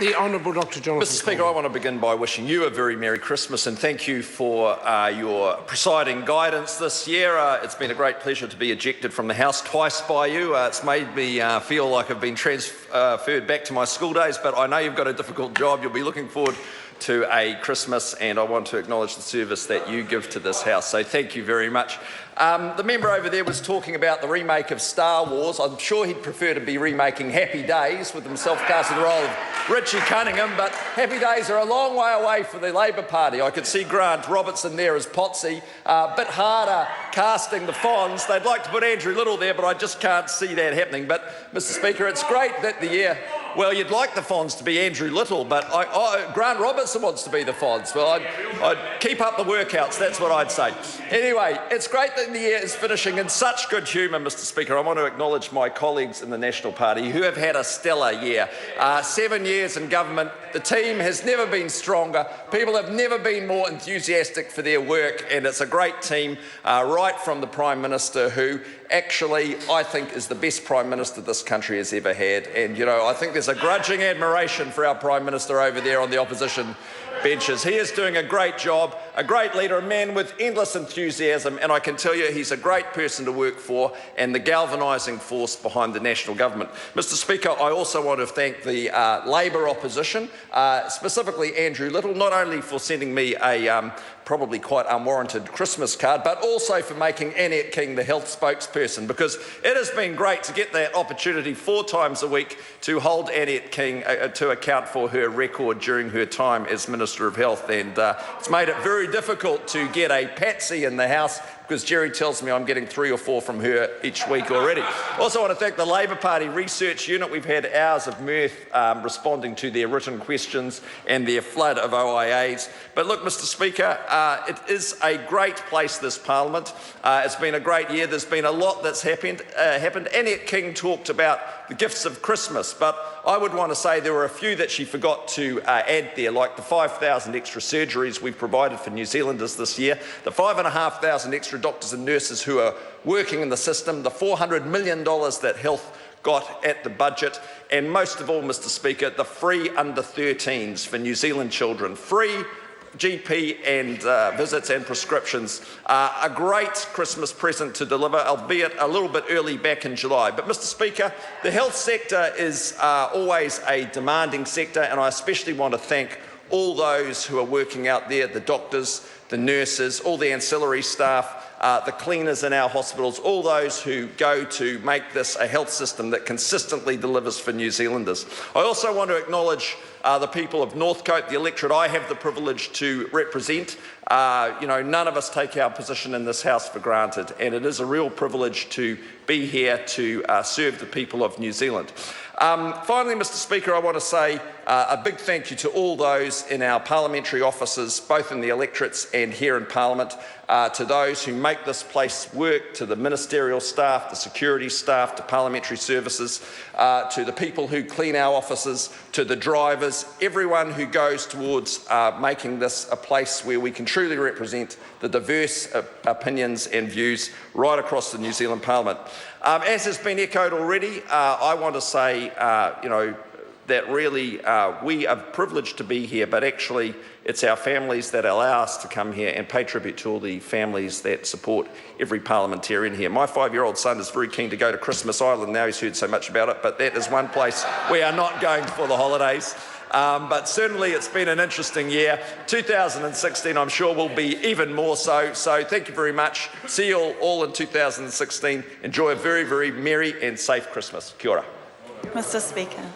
The Honourable Dr. Jonathan Mr. Speaker, I want to begin by wishing you a very Merry Christmas and thank you for your presiding guidance this year. It's been a great pleasure to be ejected from the House twice by you. It's made me feel like I've been transferred back to my school days, but I know you've got a difficult job. You'll be looking forward to a Christmas, and I want to acknowledge the service that you give to this House, so thank you very much. The member over there was talking about the remake of Star Wars. I'm sure he'd prefer to be remaking Happy Days with himself casting the role of Richie Cunningham, but Happy Days are a long way away for the Labor Party. I could see Grant Robertson there as Potsy, a bit harder casting the Fonz. They'd like to put Andrew Little there, but I just can't see that happening. But, Mr. Speaker, it's great that the year... Well, you'd like the Fonz to be Andrew Little, but Grant Robertson wants to be the Fonz. Well, I'd keep up the workouts, that's what I'd say. Anyway, it's great that the year is finishing in such good humour, Mr. Speaker. I want to acknowledge my colleagues in the National Party who have had a stellar year. 7 years in government, the team has never been stronger, people have never been more enthusiastic for their work, and it's a great team, right from the Prime Minister, who actually I think is the best Prime Minister this country has ever had. And, you know, I think there's a grudging admiration for our Prime Minister over there on the opposition benches. He is doing a great job, a great leader, a man with endless enthusiasm, and I can tell you he's a great person to work for and the galvanising force behind the national government. Mr. Speaker, I also want to thank the Labor opposition, specifically Andrew Little, not only for sending me a probably quite unwarranted Christmas card, but also for making Annette King the health spokesperson, because it has been great to get that opportunity 4 times a week to hold Annette King to account for her record during her time as Minister of Health, and it's made it very difficult to get a patsy in the House, because Jerry tells me I'm getting 3 or 4 from her each week already. Also want to thank the Labor Party Research Unit. We've had hours of mirth responding to their written questions and their flood of OIAs. But look, Mr. Speaker, it is a great place, this Parliament. It's been a great year. There's been a lot that's happened. Annette King talked about the gifts of Christmas, but I would want to say there were a few that she forgot to add there, like the 5,000 extra surgeries we've provided for New Zealanders this year, the 5,500 extra doctors and nurses who are working in the system, the $400 million that health got at the budget, and most of all, Mr. Speaker, the free under-13s for New Zealand children, free GP and visits and prescriptions. A great Christmas present to deliver, albeit a little bit early back in July. But, Mr. Speaker, the health sector is always a demanding sector, and I especially want to thank all those who are working out there, the doctors, the nurses, all the ancillary staff, the cleaners in our hospitals, all those who go to make this a health system that consistently delivers for New Zealanders. I also want to acknowledge the people of Northcote, the electorate I have the privilege to represent. None of us take our position in this House for granted, and it is a real privilege to be here to serve the people of New Zealand. Finally, Mr. Speaker, I want to say a big thank you to all those in our parliamentary offices, both in the electorates and here in Parliament, to those who make this place work, to the ministerial staff, the security staff, to parliamentary services, to the people who clean our offices, to the drivers, everyone who goes towards making this a place where we can truly represent the diverse opinions and views right across the New Zealand Parliament. As has been echoed already, I want to say, that really we are privileged to be here, but actually it's our families that allow us to come here and pay tribute to all the families that support every parliamentarian here. My 5-year-old son is very keen to go to Christmas Island now he's heard so much about it, but that is one place we are not going for the holidays. But certainly it's been an interesting year. 2016 I'm sure will be even more so. So thank you very much. See you all in 2016. Enjoy a very, very merry and safe Christmas. Kia ora. Mr. Speaker.